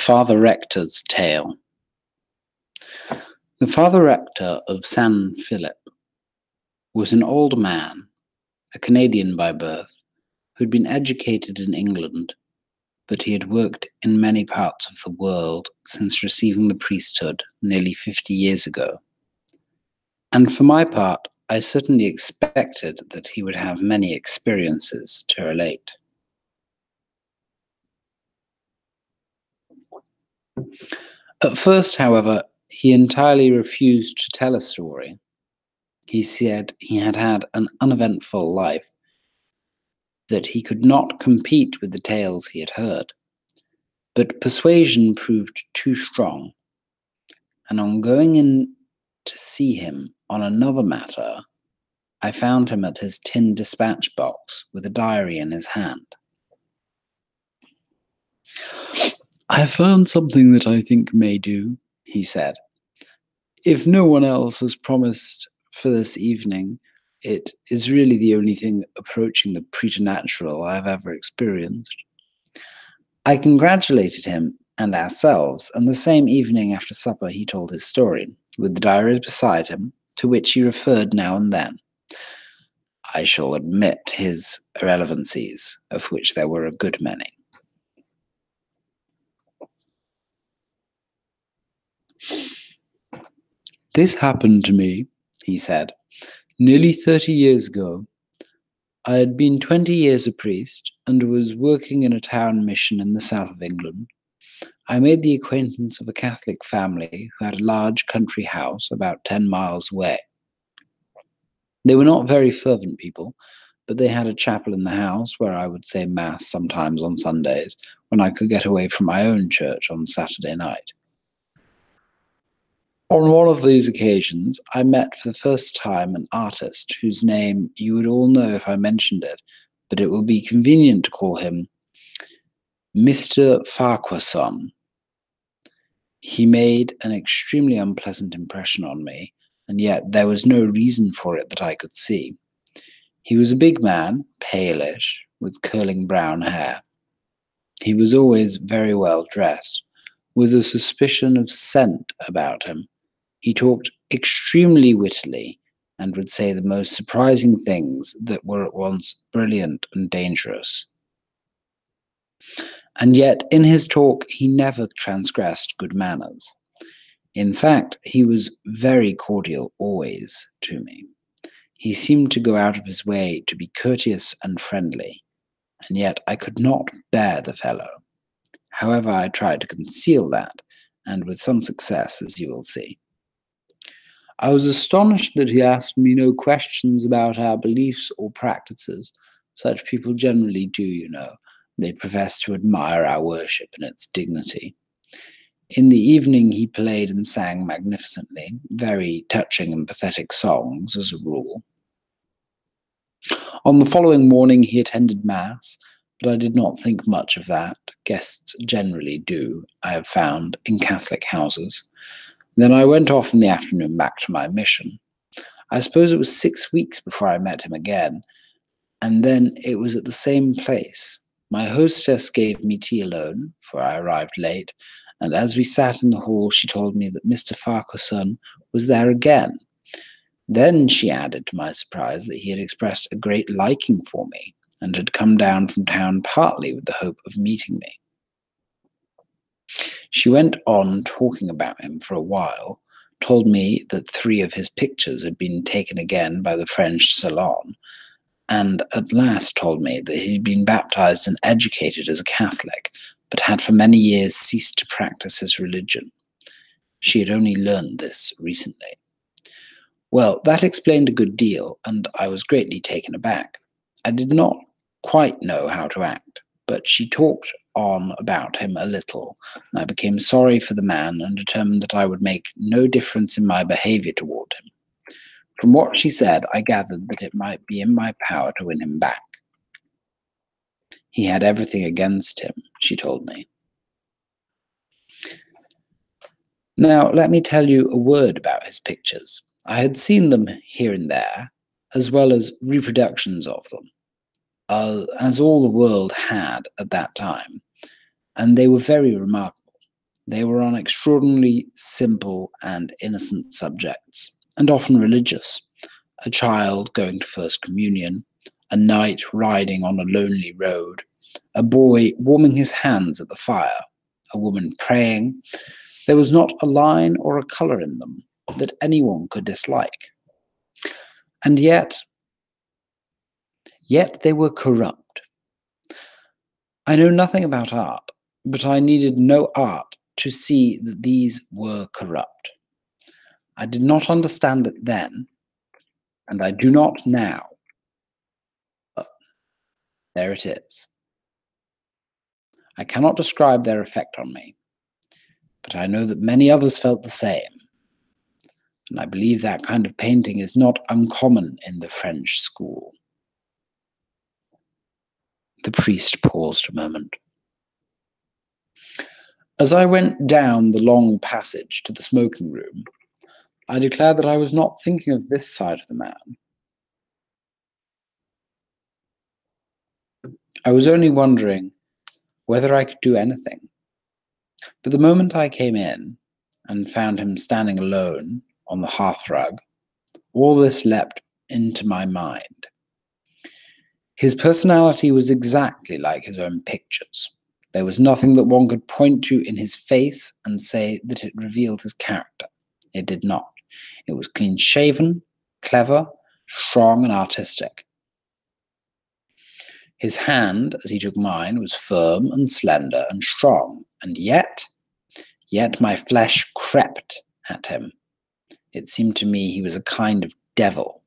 Father Rector's Tale. The Father Rector of San Philip was an old man, a Canadian by birth, who'd been educated in England, but he had worked in many parts of the world since receiving the priesthood nearly 50 years ago. And for my part, I certainly expected that he would have many experiences to relate. At first, however, he entirely refused to tell a story. He said he had had an uneventful life, that he could not compete with the tales he had heard. But persuasion proved too strong, and on going in to see him on another matter, I found him at his tin dispatch box with a diary in his hand. "I have found something that I think may do," he said. "If no one else has promised for this evening, it is really the only thing approaching the preternatural I have ever experienced." I congratulated him and ourselves, and the same evening after supper he told his story, with the diary beside him, to which he referred now and then. I shall admit his irrelevancies, of which there were a good many. "This happened to me," he said, "nearly 30 years ago. I had been 20 years a priest and was working in a town mission in the south of England. I made the acquaintance of a Catholic family who had a large country house about 10 miles away. They were not very fervent people, but they had a chapel in the house where I would say Mass sometimes on Sundays, when I could get away from my own church on Saturday night. On one of these occasions, I met for the first time an artist whose name you would all know if I mentioned it, but it will be convenient to call him Mr. Farquharson. He made an extremely unpleasant impression on me, and yet there was no reason for it that I could see. He was a big man, palish, with curling brown hair. He was always very well dressed, with a suspicion of scent about him. He talked extremely wittily and would say the most surprising things that were at once brilliant and dangerous. And yet, in his talk, he never transgressed good manners. In fact, he was very cordial always to me. He seemed to go out of his way to be courteous and friendly, and yet I could not bear the fellow. However, I tried to conceal that, and with some success, as you will see. I was astonished that he asked me no questions about our beliefs or practices. Such people generally do, you know. They profess to admire our worship and its dignity. In the evening he played and sang magnificently, very touching and pathetic songs, as a rule. On the following morning he attended Mass, but I did not think much of that. Guests generally do, I have found, in Catholic houses. Then I went off in the afternoon back to my mission. I suppose it was 6 weeks before I met him again, and then it was at the same place. My hostess gave me tea alone, for I arrived late, and as we sat in the hall she told me that Mr. Farquharson was there again. Then she added to my surprise that he had expressed a great liking for me, and had come down from town partly with the hope of meeting me. She went on talking about him for a while, told me that 3 of his pictures had been taken again by the French Salon, and at last told me that he had been baptized and educated as a Catholic, but had for many years ceased to practice his religion. She had only learned this recently. Well, that explained a good deal, and I was greatly taken aback. I did not quite know how to act, but she talked on about him a little, and I became sorry for the man and determined that I would make no difference in my behavior toward him. From what she said, I gathered that it might be in my power to win him back. He had everything against him, she told me. Now, let me tell you a word about his pictures. I had seen them here and there, as well as reproductions of them, as all the world had at that time, and they were very remarkable. They were on extraordinarily simple and innocent subjects, and often religious. A child going to First Communion, a knight riding on a lonely road, a boy warming his hands at the fire, a woman praying. There was not a line or a colour in them that anyone could dislike. And yet they were corrupt. I know nothing about art, but I needed no art to see that these were corrupt. I did not understand it then, and I do not now. But there it is. I cannot describe their effect on me, but I know that many others felt the same, and I believe that kind of painting is not uncommon in the French school. The priest paused a moment. As I went down the long passage to the smoking room, I declared that I was not thinking of this side of the man. I was only wondering whether I could do anything. But the moment I came in and found him standing alone on the hearthrug, all this leapt into my mind. His personality was exactly like his own pictures. There was nothing that one could point to in his face and say that it revealed his character. It did not. It was clean-shaven, clever, strong, and artistic. His hand, as he took mine, was firm and slender and strong, and yet my flesh crept at him. It seemed to me he was a kind of devil.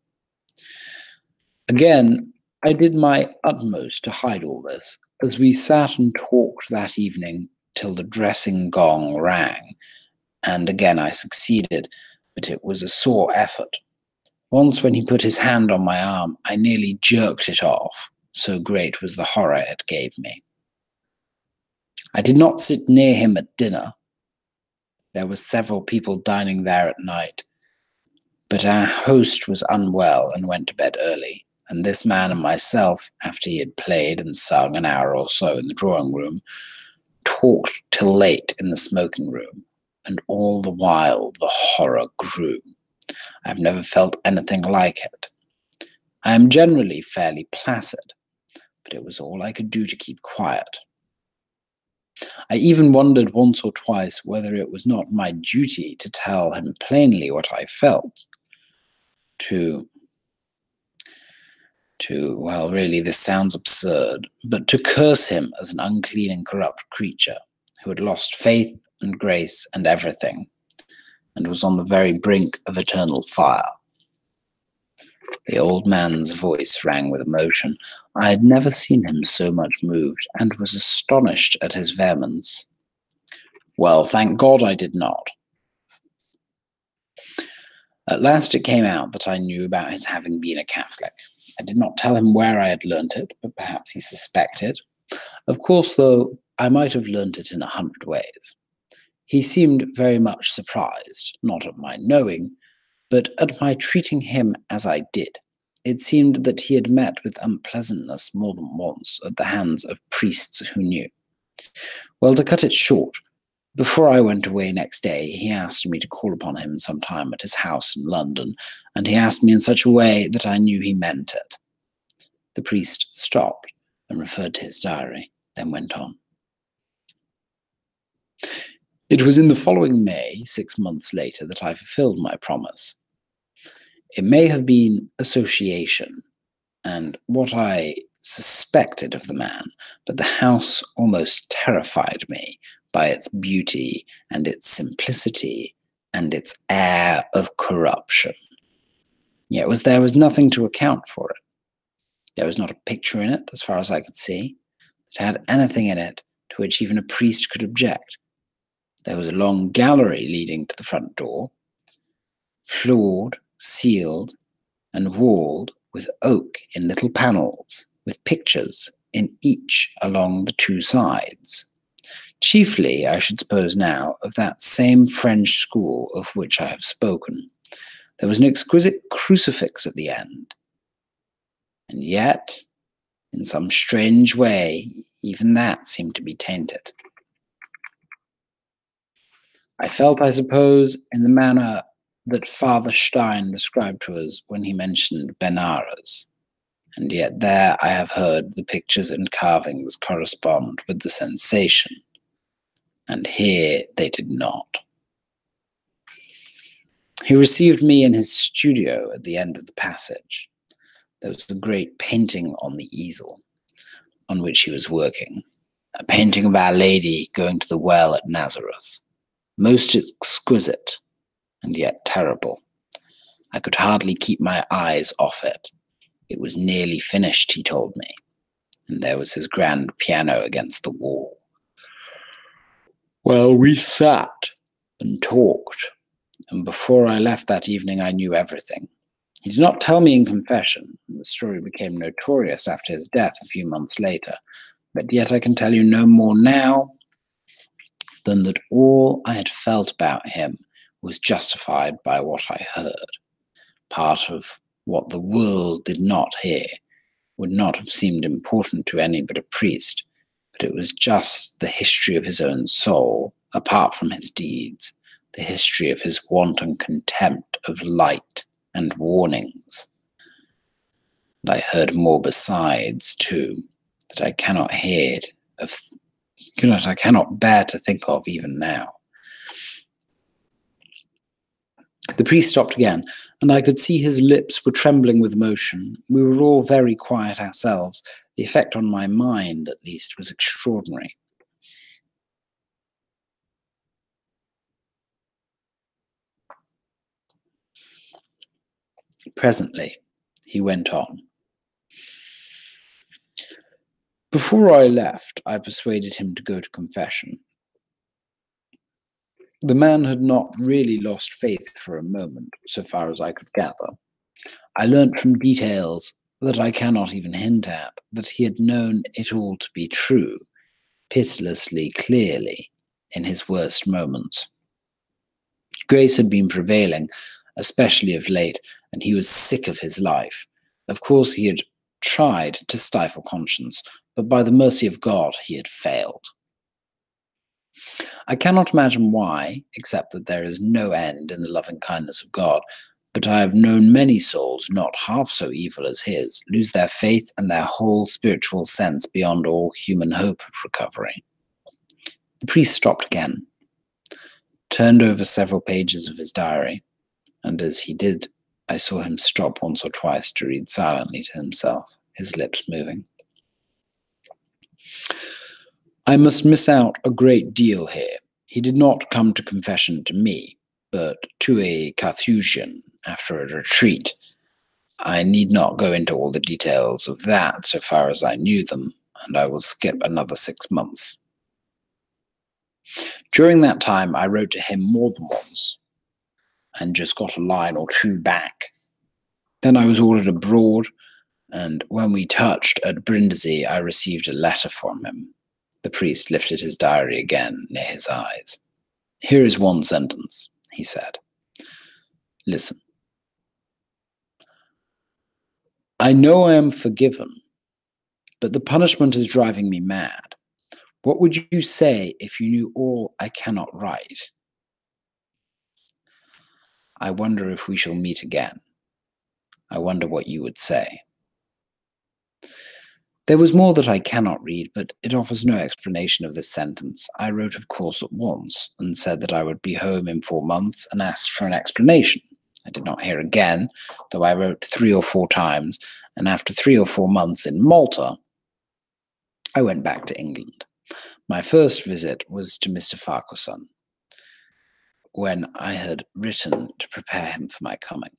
Again, I did my utmost to hide all this, as we sat and talked that evening till the dressing gong rang, and again I succeeded, but it was a sore effort. Once when he put his hand on my arm, I nearly jerked it off, so great was the horror it gave me. I did not sit near him at dinner. There were several people dining there at night, but our host was unwell and went to bed early, and this man and myself, after he had played and sung an hour or so in the drawing room, talked till late in the smoking room, and all the while the horror grew. I have never felt anything like it. I am generally fairly placid, but it was all I could do to keep quiet. I even wondered once or twice whether it was not my duty to tell him plainly what I felt, well, really, this sounds absurd, but to curse him as an unclean and corrupt creature who had lost faith and grace and everything, and was on the very brink of eternal fire. The old man's voice rang with emotion. I had never seen him so much moved, and was astonished at his vehemence. Well, thank God I did not. At last it came out that I knew about his having been a Catholic. I did not tell him where I had learnt it, but perhaps he suspected. Of course, though, I might have learnt it in 100 ways. He seemed very much surprised, not at my knowing, but at my treating him as I did. It seemed that he had met with unpleasantness more than once at the hands of priests who knew. Well, to cut it short, before I went away next day, he asked me to call upon him sometime at his house in London, and he asked me in such a way that I knew he meant it. The priest stopped and referred to his diary, then went on. It was in the following May, 6 months later, that I fulfilled my promise. It may have been association and what I suspected of the man, but the house almost terrified me by its beauty and its simplicity and its air of corruption. Yet there was nothing to account for it. There was not a picture in it, as far as I could see, that had anything in it to which even a priest could object. There was a long gallery leading to the front door, floored, sealed, and walled with oak in little panels, with pictures in each along the two sides. Chiefly, I should suppose now, of that same French school of which I have spoken. There was an exquisite crucifix at the end. And yet, in some strange way, even that seemed to be tainted. I felt, I suppose, in the manner that Father Stein described to us when he mentioned Benares, and yet there I have heard the pictures and carvings correspond with the sensation, and here they did not. He received me in his studio at the end of the passage. There was a great painting on the easel on which he was working, a painting of Our Lady going to the well at Nazareth, most exquisite and yet terrible. I could hardly keep my eyes off it. It was nearly finished, he told me, and there was his grand piano against the wall. Well, we sat and talked, and before I left that evening I knew everything. He did not tell me in confession, and the story became notorious after his death a few months later, but yet I can tell you no more now than that all I had felt about him was justified by what I heard. Part of what the world did not hear would not have seemed important to any but a priest, but it was just the history of his own soul, apart from his deeds, the history of his wanton contempt of light and warnings. And I heard more besides, too, that I cannot I cannot bear to think of even now. The priest stopped again, and I could see his lips were trembling with emotion. We were all very quiet ourselves. The effect on my mind, at least, was extraordinary. Presently, he went on. Before I left, I persuaded him to go to confession. The man had not really lost faith for a moment, so far as I could gather. I learnt from details that I cannot even hint at that he had known it all to be true, pitilessly clearly, in his worst moments. Grace had been prevailing, especially of late, and he was sick of his life. Of course, he had tried to stifle conscience, but by the mercy of God, he had failed. I cannot imagine why, except that there is no end in the loving kindness of God, but I have known many souls, not half so evil as his, lose their faith and their whole spiritual sense beyond all human hope of recovery. The priest stopped again, turned over several pages of his diary, and as he did, I saw him stop once or twice to read silently to himself, his lips moving. I must miss out a great deal here. He did not come to confession to me, but to a Carthusian after a retreat. I need not go into all the details of that so far as I knew them, and I will skip another 6 months. During that time, I wrote to him more than once, and just got a line or two back. Then I was ordered abroad, and when we touched at Brindisi, I received a letter from him. The priest lifted his diary again near his eyes. Here is one sentence, he said. Listen. I know I am forgiven, but the punishment is driving me mad. What would you say if you knew all I cannot write? I wonder if we shall meet again. I wonder what you would say. There was more that I cannot read, but it offers no explanation of this sentence. I wrote, of course, at once, and said that I would be home in 4 months, and asked for an explanation. I did not hear again, though I wrote 3 or 4 times, and after 3 or 4 months in Malta, I went back to England. My first visit was to Mr. Farquharson, when I had written to prepare him for my coming.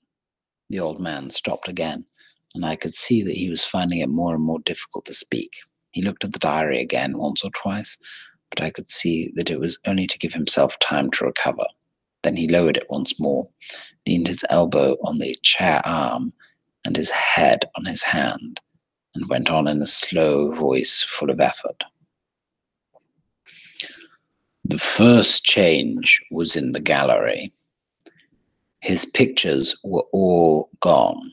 The old man stopped again, and I could see that he was finding it more and more difficult to speak. He looked at the diary again once or twice, but I could see that it was only to give himself time to recover. Then he lowered it once more, leaned his elbow on the chair arm and his head on his hand, and went on in a slow voice full of effort. The first change was in the gallery. His pictures were all gone,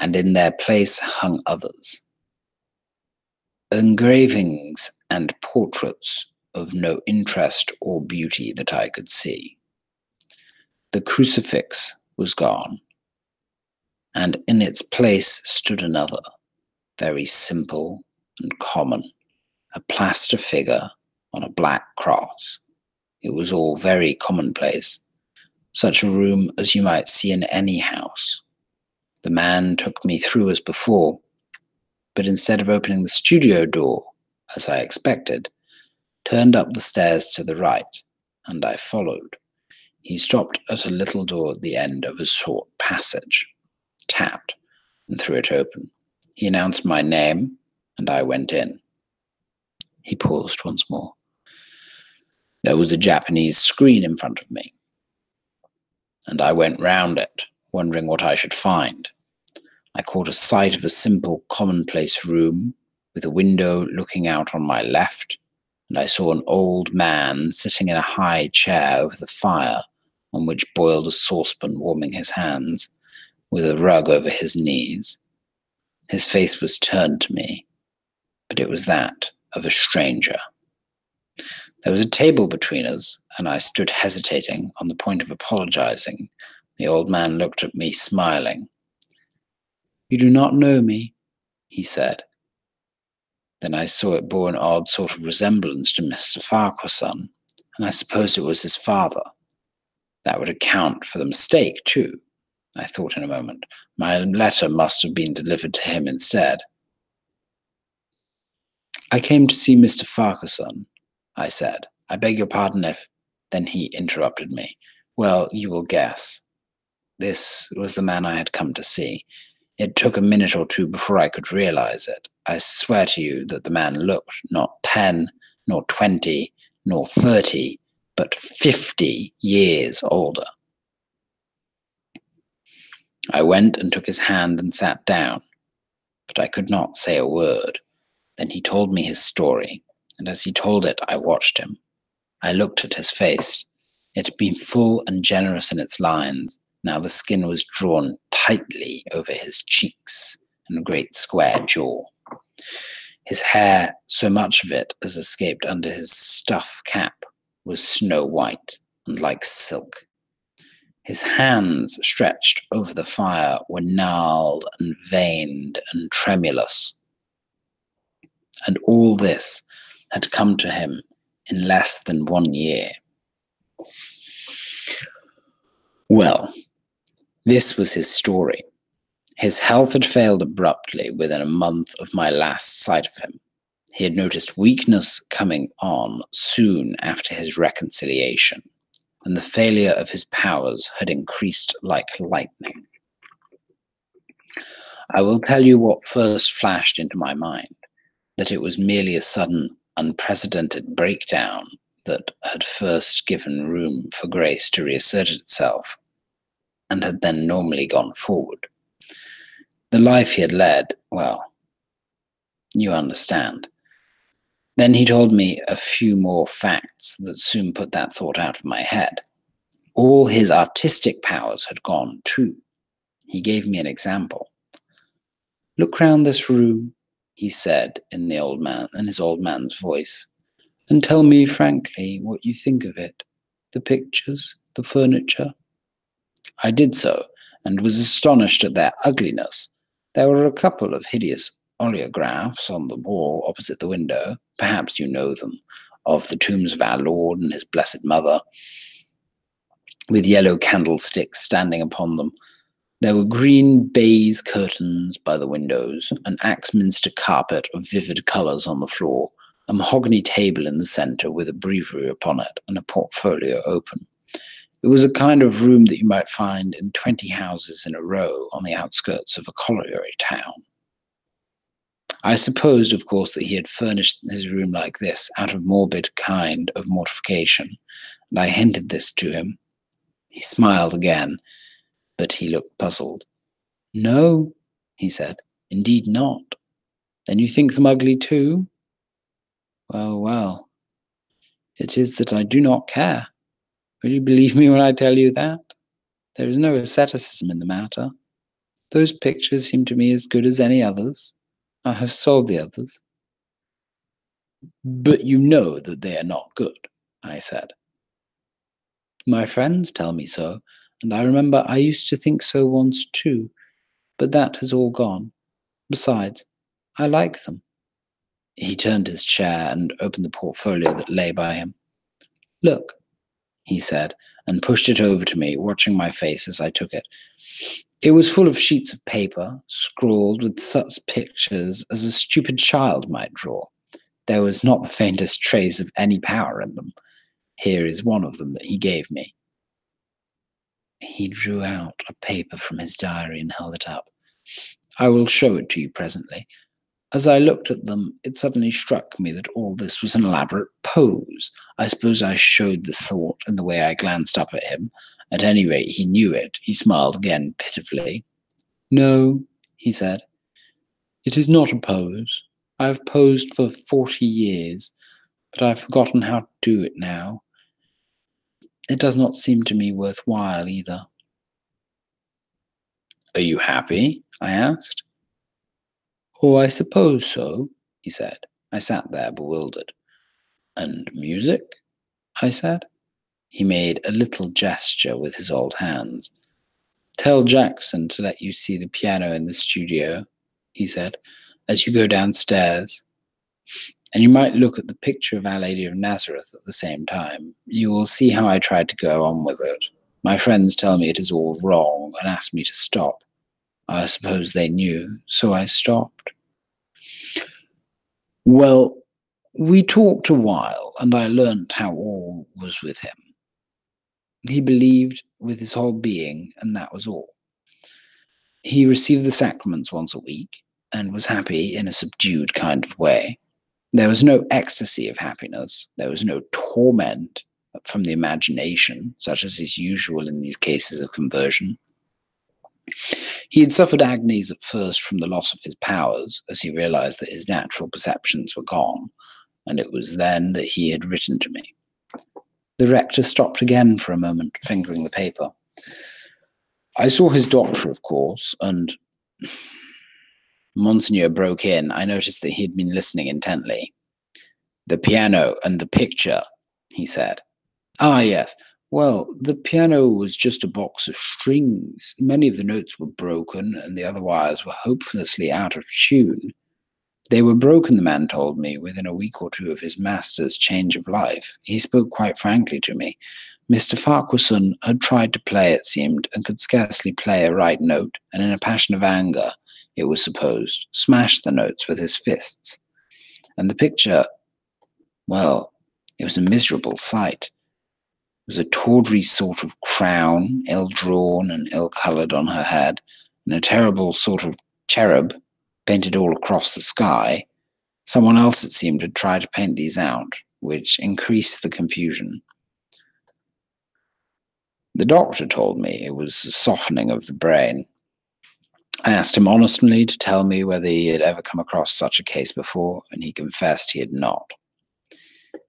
and in their place hung others. Engravings and portraits of no interest or beauty that I could see. The crucifix was gone, and in its place stood another, very simple and common, a plaster figure on a black cross. It was all very commonplace, such a room as you might see in any house. The man took me through as before, but instead of opening the studio door, as I expected, turned up the stairs to the right, and I followed. He stopped at a little door at the end of a short passage, tapped, and threw it open. He announced my name, and I went in. He paused once more. There was a Japanese screen in front of me, and I went round it, wondering what I should find. I caught a sight of a simple, commonplace room with a window looking out on my left, and I saw an old man sitting in a high chair over the fire on which boiled a saucepan, warming his hands, with a rug over his knees. His face was turned to me, but it was that of a stranger. There was a table between us, and I stood hesitating, on the point of apologizing. The old man looked at me, smiling. "You do not know me," he said. Then I saw it bore an odd sort of resemblance to Mr. Farquharson, and I supposed it was his father. That would account for the mistake, too, I thought in a moment. My letter must have been delivered to him instead. "I came to see Mr. Farquharson," I said. "I beg your pardon if—" Then he interrupted me. "Well, you will guess. This was the man I had come to see. It took a minute or two before I could realize it. I swear to you that the man looked not 10, nor 20, nor 30, but 50 years older." I went and took his hand and sat down, but I could not say a word. Then he told me his story, and as he told it, I watched him. I looked at his face. It had been full and generous in its lines. Now the skin was drawn tightly over his cheeks and a great square jaw. His hair, so much of it as escaped under his stuff cap, was snow white and like silk. His hands, stretched over the fire, were gnarled and veined and tremulous. And all this had come to him in less than 1 year. Well, this was his story. His health had failed abruptly within a month of my last sight of him. He had noticed weakness coming on soon after his reconciliation, and the failure of his powers had increased like lightning. I will tell you what first flashed into my mind, that it was merely a sudden, unprecedented breakdown that had first given room for grace to reassert itself, and had then normally gone forward. The life he had led, well, you understand. Then he told me a few more facts that soon put that thought out of my head. All his artistic powers had gone too. He gave me an example. "Look round this room," he said in his old man's voice, "and tell me frankly what you think of it. The pictures, the furniture." I did so, and was astonished at their ugliness. There were a couple of hideous oleographs on the wall opposite the window. Perhaps you know them, of the tombs of our Lord and his Blessed Mother, with yellow candlesticks standing upon them. There were green baize curtains by the windows, an Axminster carpet of vivid colours on the floor, a mahogany table in the centre with a breviary upon it, and a portfolio open. It was a kind of room that you might find in 20 houses in a row on the outskirts of a colliery town. I supposed, of course, that he had furnished his room like this out of morbid kind of mortification, and I hinted this to him. He smiled again, but he looked puzzled. "No," he said, "indeed not. Then you think them ugly too?" "Well, well, it is that I do not care. Will you believe me when I tell you that? There is no asceticism in the matter. Those pictures seem to me as good as any others. I have sold the others." "But you know that they are not good," I said. "My friends tell me so. and I remember I used to think so once too, but that has all gone. Besides, I like them." He turned his chair and opened the portfolio that lay by him. "Look," he said, and pushed it over to me, watching my face as I took it. It was full of sheets of paper, scrawled with such pictures as a stupid child might draw. There was not the faintest trace of any power in them. Here is one of them that he gave me. He drew out a paper from his diary and held it up. "I will show it to you presently. As I looked at them, it suddenly struck me that all this was an elaborate pose. I suppose I showed the thought in the way I glanced up at him. At any rate, he knew it. He smiled again pitifully. "No," he said, "it is not a pose. I have posed for 40 years, but I have forgotten how to do it now. It does not seem to me worthwhile either." "Are you happy?" I asked. "Oh, I suppose so," he said. I sat there bewildered. "And music?" I said. He made a little gesture with his old hands. "Tell Jackson to let you see the piano in the studio," he said, "as you go downstairs. And you might look at the picture of Our Lady of Nazareth at the same time. You will see how I tried to go on with it. My friends tell me it is all wrong and ask me to stop. I suppose they knew, so I stopped." Well, we talked a while, and I learnt how all was with him. He believed with his whole being, and that was all. He received the sacraments once a week, and was happy in a subdued kind of way. There was no ecstasy of happiness. There was no torment from the imagination, such as is usual in these cases of conversion. He had suffered agonies at first from the loss of his powers, as he realized that his natural perceptions were gone, and it was then that he had written to me. The rector stopped again for a moment, fingering the paper. I saw his doctor, of course, and Monsignor broke in. I noticed that he had been listening intently. "The piano and the picture," he said. "Ah, yes. Well, the piano was just a box of strings. Many of the notes were broken, and the other wires were hopelessly out of tune. They were broken," the man told me, "within a week or two of his master's change of life. He spoke quite frankly to me. Mr. Farquharson had tried to play, it seemed, and could scarcely play a right note, and in a passion of anger, it was supposed, smashed the notes with his fists. And the picture, well, it was a miserable sight. It was a tawdry sort of crown, ill-drawn and ill-coloured on her head, and a terrible sort of cherub painted all across the sky. Someone else, it seemed, had tried to paint these out, which increased the confusion. The doctor told me it was a softening of the brain. I asked him honestly to tell me whether he had ever come across such a case before, and he confessed he had not.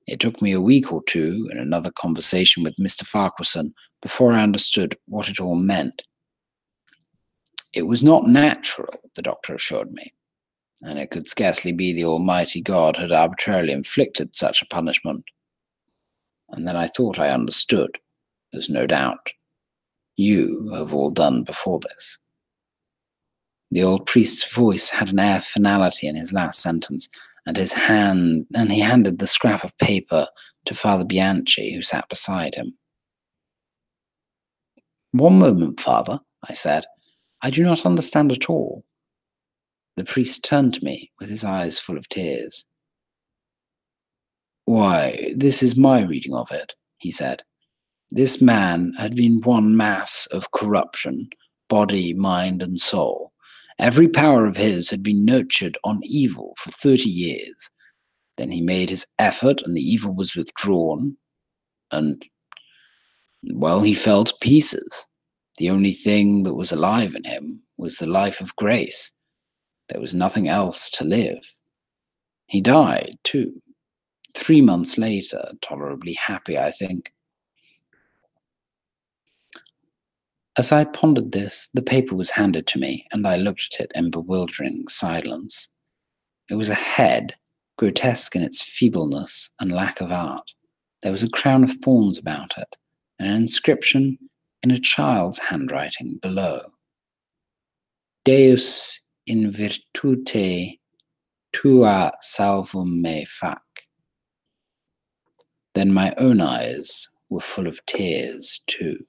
It took me a week or two and another conversation with Mr. Farquharson before I understood what it all meant. It was not natural, the doctor assured me, and it could scarcely be the Almighty God had arbitrarily inflicted such a punishment. And then I thought I understood, there's no doubt. You have all done before this. The old priest's voice had an air of finality in his last sentence, and he handed the scrap of paper to Father Bianchi, who sat beside him. "One moment, Father," I said. "I do not understand at all." The priest turned to me with his eyes full of tears. "Why, this is my reading of it," he said. "This man had been one mass of corruption, body, mind, and soul. Every power of his had been nurtured on evil for 30 years. Then he made his effort, and the evil was withdrawn, and, well, he fell to pieces. The only thing that was alive in him was the life of grace. There was nothing else to live. He died, too, 3 months later, tolerably happy, I think." As I pondered this, the paper was handed to me, and I looked at it in bewildering silence. It was a head, grotesque in its feebleness and lack of art. There was a crown of thorns about it, and an inscription in a child's handwriting below. Deus in virtute tua salvum me fac. Then my own eyes were full of tears too.